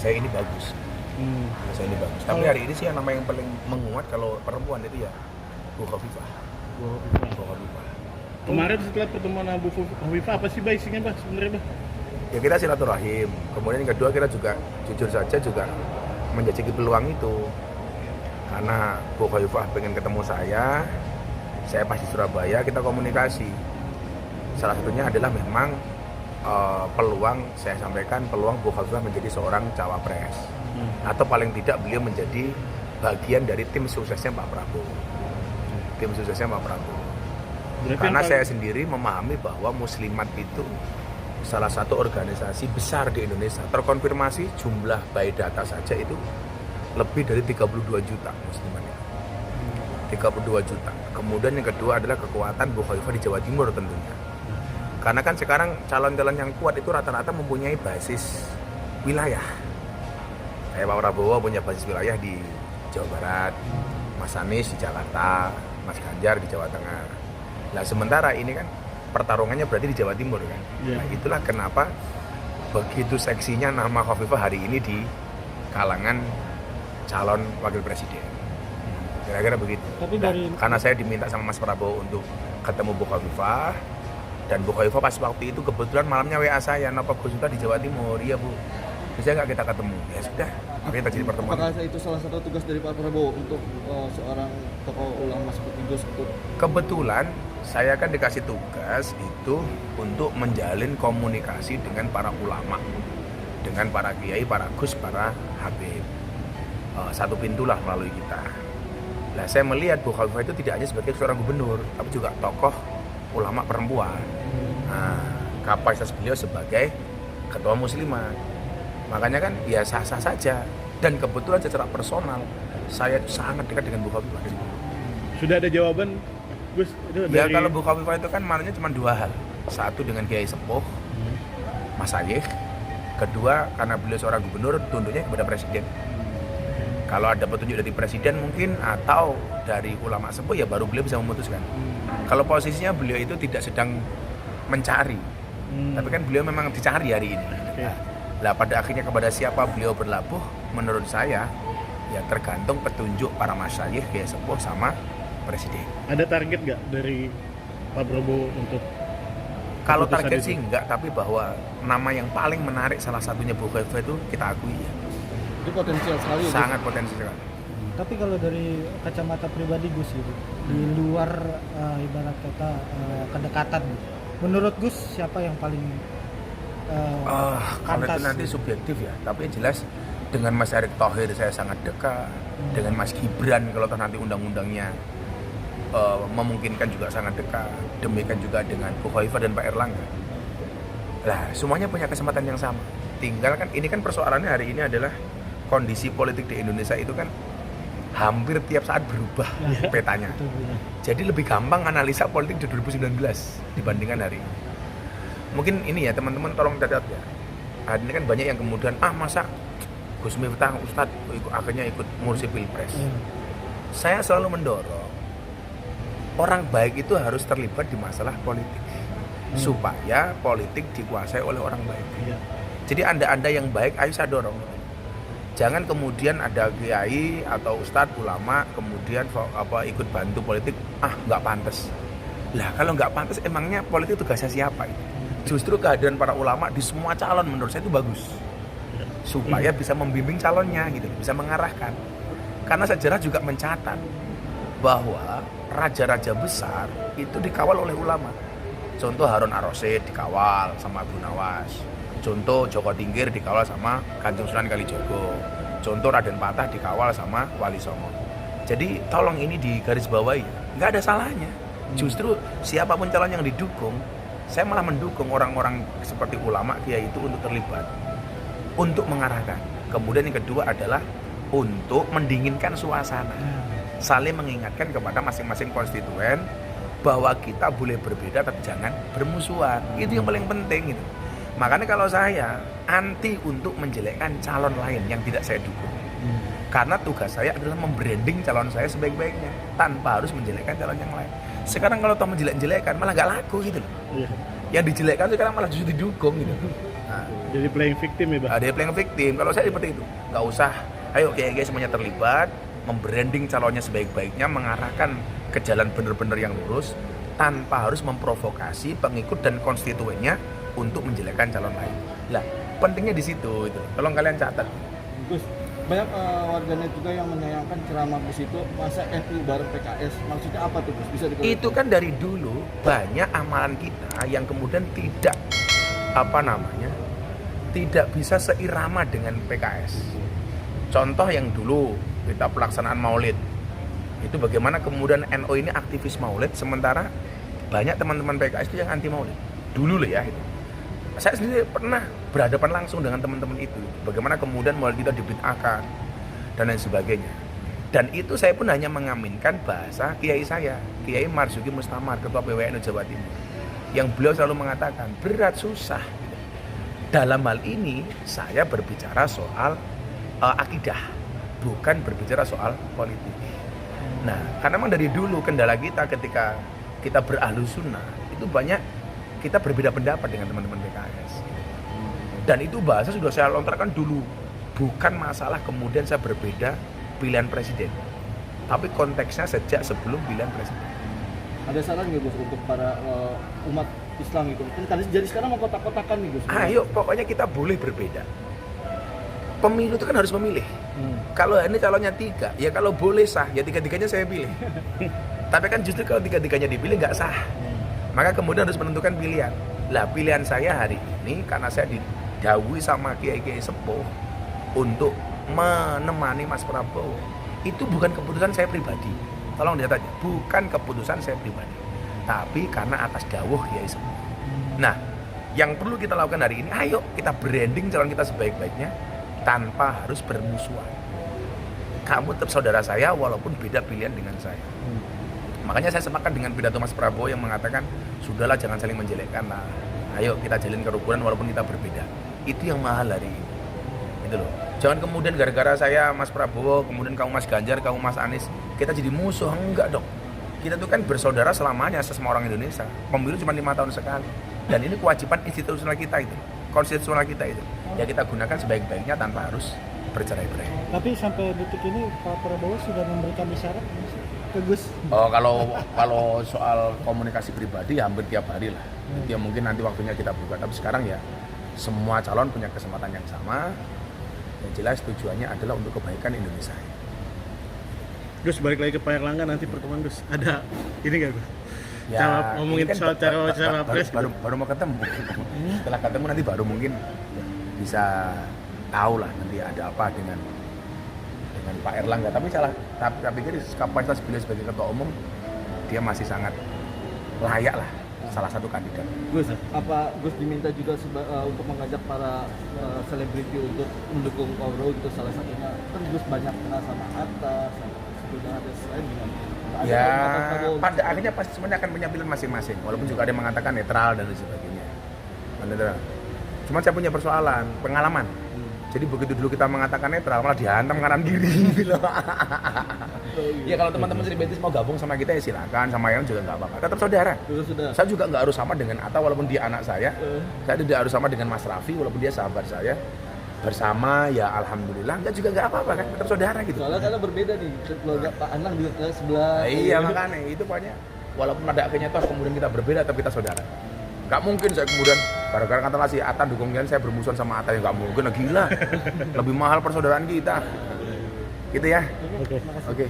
saya ini bagus. Saya ini bagus. Tapi hari ini sih yang nama yang paling menguat kalau perempuan itu ya Bu Khofifah. Bu Khofifah. Kemarin setelah pertemuan Abu Khofifah apa sih isinya Pak sebenarnya Pak? Ya kita silaturahim. Kemudian yang kedua kita juga jujur saja juga menjajaki peluang itu. Karena Bu Khofifah pengen ketemu saya pas di Surabaya, kita komunikasi. Salah satunya adalah memang peluang, saya sampaikan peluang Bu Khofifah menjadi seorang cawapres. Atau paling tidak beliau menjadi bagian dari tim suksesnya Pak Prabowo. Tim suksesnya Pak Prabowo. Berarti karena saya sendiri memahami bahwa Muslimat itu salah satu organisasi besar di Indonesia. Terkonfirmasi jumlah by data saja itu lebih dari 32 juta Muslimat itu. 32 juta. Kemudian yang kedua adalah kekuatan Bu Khofifah di Jawa Timur tentunya. Karena kan sekarang calon-calon yang kuat itu rata-rata mempunyai basis wilayah. Kayak Pak Prabowo punya basis wilayah di Jawa Barat, Mas Anies di Jakarta, Mas Ganjar di Jawa Tengah. Nah sementara ini kan pertarungannya berarti di Jawa Timur kan. Nah itulah kenapa begitu seksinya nama Khofifah hari ini di kalangan calon wakil presiden. Kira-kira begitu. Nah, karena saya diminta sama Mas Prabowo untuk ketemu Bu Khofifah, dan Bu Khofifah pas waktu itu kebetulan malamnya WA saya, "Napa Gus Miftah di Jawa Timur?" "Iya Bu." "Bisa nggak kita ketemu?" "Ya sudah." Akhirnya terjadi pertemuan. Apakah itu salah satu tugas dari Pak Prabowo untuk seorang tokoh ulama seperti Gus untuk? Kebetulan saya kan dikasih tugas itu untuk menjalin komunikasi dengan para ulama, dengan para kiai, para gus, para habib. Satu pintulah melalui kita. Nah, saya melihat Bu Khofifah itu tidak hanya sebagai seorang gubernur, tapi juga tokoh ulama perempuan. Nah, kapasitas beliau sebagai ketua muslimat. Makanya kan ya sah-sah saja. Dan kebetulan secara personal saya sangat dekat dengan Bu Khofifah. Sudah ada jawaban Gus? Ya dari... kalau Bu Khofifah itu kan maknanya cuma dua hal. Satu dengan Kiai Sepuh, Mas Ayih. Kedua karena beliau seorang gubernur, tunduknya kepada presiden. Kalau ada petunjuk dari presiden mungkin atau dari ulama sepuh ya baru beliau bisa memutuskan. Kalau posisinya beliau itu tidak sedang mencari, tapi kan beliau memang dicari hari ini. Nah, pada akhirnya kepada siapa beliau berlabuh, menurut saya ya tergantung petunjuk para masyayikh, kiai sepuh sama presiden. Ada target nggak dari Pak Prabowo untuk? Kalau target sih enggak, tapi bahwa nama yang paling menarik salah satunya Bu Khofifah itu kita akui ya. Itu potensial sekali. Sangat potensial. Tapi kalau dari kacamata pribadi Gus gitu, di luar ibarat kata kedekatan, menurut Gus siapa yang paling kalau itu nanti subjektif ya, tapi yang jelas dengan Mas Erick Thohir saya sangat dekat, dengan Mas Gibran kalau nanti undang-undangnya memungkinkan juga sangat dekat, demikian juga dengan Bu Khofifah dan Pak Erlangga. Lah semuanya punya kesempatan yang sama, tinggal kan ini kan persoalannya hari ini adalah kondisi politik di Indonesia itu kan hampir tiap saat berubah petanya. Jadi lebih gampang analisa politik di 2019 dibandingkan hari ini. Mungkin ini ya teman-teman tolong catat ya. Hari ini kan banyak yang kemudian masa Gus Miftah Ustadz akhirnya ikut ngurus Pilpres. Saya selalu mendorong orang baik itu harus terlibat di masalah politik supaya politik dikuasai oleh orang baik. Jadi anda yang baik ayo saya dorong. Jangan kemudian ada kiai atau ustadz ulama kemudian ikut bantu politik, nggak pantas. Lah kalau nggak pantas emangnya politik tugasnya siapa itu? Justru kehadiran para ulama di semua calon menurut saya itu bagus. Supaya bisa membimbing calonnya gitu, bisa mengarahkan. Karena sejarah juga mencatat bahwa raja-raja besar itu dikawal oleh ulama. Contoh Harun ar-Rasyid dikawal sama Abu Nawas. Contoh Joko Tingkir dikawal sama Kanjeng Sunan Kalijogo. Contoh Raden Patah dikawal sama Wali Songo. Jadi tolong ini digarisbawahi, nggak ada salahnya. Justru siapapun calon yang didukung, saya malah mendukung orang-orang seperti ulama kiai itu untuk terlibat, untuk mengarahkan. Kemudian yang kedua adalah untuk mendinginkan suasana, saling mengingatkan kepada masing-masing konstituen bahwa kita boleh berbeda tapi jangan bermusuhan. Itu yang paling penting itu. Makanya kalau saya anti untuk menjelekkan calon lain yang tidak saya dukung. Karena tugas saya adalah membranding calon saya sebaik-baiknya tanpa harus menjelekkan calon yang lain. Sekarang kalau toh menjelek-jelekkan malah gak laku gitu loh. Yang dijelekkan sekarang malah justru didukung gitu. Nah, Jadi playing victim ya, Bang? ada yang playing victim. Kalau saya seperti itu, nggak usah. Ayo kiai-kiai semuanya terlibat, membranding calonnya sebaik-baiknya, mengarahkan ke jalan benar-benar yang lurus, tanpa harus memprovokasi pengikut dan konstituennya untuk menjelekkan calon lain. Lah, pentingnya di situ itu. Tolong kalian catat. Gus, banyak warganet juga yang menyayangkan ceramah Gus itu masa NU bareng PKS. Maksudnya apa tuh Gus? Bisa dikoreksi? Itu kan dari dulu banyak amalan kita yang kemudian tidak tidak bisa seirama dengan PKS. Contoh yang dulu kita pelaksanaan Maulid, itu bagaimana kemudian NU ini aktivis Maulid, sementara banyak teman-teman PKS itu yang anti Maulid. Dulu loh ya itu. Saya sendiri pernah berhadapan langsung dengan teman-teman itu. Bagaimana kemudian Maulid kita dibid'ahkan dan lain sebagainya. Dan itu saya pun hanya mengaminkan bahasa kiai saya, Kiai Marzuki Mustamar, Ketua PWNU Jawa Timur, yang beliau selalu mengatakan berat susah. Dalam hal ini saya berbicara soal akidah, bukan berbicara soal politik. Nah, karena memang dari dulu kendala kita ketika kita berahlu sunnah itu banyak kita berbeda pendapat dengan teman-teman PKS. Dan itu bahasa sudah saya lontarkan dulu, bukan masalah kemudian saya berbeda pilihan presiden, tapi konteksnya sejak sebelum pilihan presiden. Ada saran nggak Gus untuk para umat Islam itu? Kan jadi sekarang mau kotak-kotakan nih Gus. Ayo, pokoknya kita boleh berbeda. Pemilu itu kan harus memilih. Kalau ini calonnya 3, ya kalau boleh sah, ya 3-3-nya saya pilih. Tapi kan justru kalau 3-3-nya dipilih nggak sah. Maka kemudian harus menentukan pilihan. Lah pilihan saya hari ini karena saya didhawuhi sama kiai-kiai sepuh untuk menemani Mas Prabowo. Itu bukan keputusan saya pribadi. Tolong lihat aja, bukan keputusan saya pribadi. Tapi karena atas dawuh kiai sepuh. Nah, yang perlu kita lakukan hari ini, ayo kita branding calon kita sebaik-baiknya tanpa harus bermusuhan. Kamu tetap saudara saya walaupun beda pilihan dengan saya. Makanya saya sepakat dengan pidato Mas Prabowo yang mengatakan sudahlah jangan saling menjelekkan lah. Ayo kita jalin kerukunan walaupun kita berbeda. Itu yang mahal hari ini. Itu loh. Jangan kemudian gara-gara saya Mas Prabowo, kemudian kamu Mas Ganjar, kamu Mas Anies, kita jadi musuh. Enggak dong. Kita tuh kan bersaudara selamanya sesama orang Indonesia. Pemilu cuma 5 tahun sekali. Dan ini kewajiban institusional kita itu, konstitusional kita itu. Ya kita gunakan sebaik-baiknya tanpa harus bercerai-berai. Tapi sampai detik ini Pak Prabowo sudah memberikan isyarat ke Gus. Oh, kalau soal komunikasi pribadi ya hampir tiap hari lah. Itu ya mungkin nanti waktunya kita buka. Tapi sekarang ya semua calon punya kesempatan yang sama. Yang jelas tujuannya adalah untuk kebaikan Indonesia. Gus, balik lagi ke Pak Erlangga nanti pertemuan Gus. Ada ini nggak Gus? Ya, Cara ngomongin ini kan soal cara pres. baru mau ketemu. Setelah ketemu nanti baru mungkin bisa tahu lah nanti ada apa dengan Pak Erlangga. Tapi saya pikir kapasitas beliau sebagai ketua umum dia masih sangat layak lah, salah satu kandidat. Gus, apa Gus diminta juga untuk mengajak para selebriti untuk mendukung Pak Prabowo gitu, salah satunya kan Gus banyak kenal sama Atta, sudah ada selain dengan Ya, pada akhirnya pasti semuanya akan punya pilihan masing-masing. Walaupun juga ada yang mengatakan netral dan sebagainya. Cuma saya punya persoalan, pengalaman. Jadi begitu dulu kita mengatakan netral, malah dihantam kanan kiri gitu loh. Ya kalau teman-teman selebritis mau gabung sama kita ya silakan, sama yang juga nggak apa-apa. Tetap saudara. Saya juga nggak harus sama dengan Atta walaupun dia anak saya. Saya tidak harus sama dengan Mas Raffi walaupun dia sahabat saya. Bersama ya alhamdulillah, enggak juga nggak apa-apa kan, tetap saudara gitu. Soalnya karena berbeda nih, keluarga Pak Anang juga ke sebelah. Iya makanya itu pokoknya walaupun ada akhirnya toh kemudian kita berbeda tapi kita saudara. Nggak mungkin saya kemudian gara-gara kata si Atta dukung kalian saya bermusuhan sama Atta, ya nggak mungkin, gila. Lebih mahal persaudaraan kita. Gitu ya. Oke. Oke.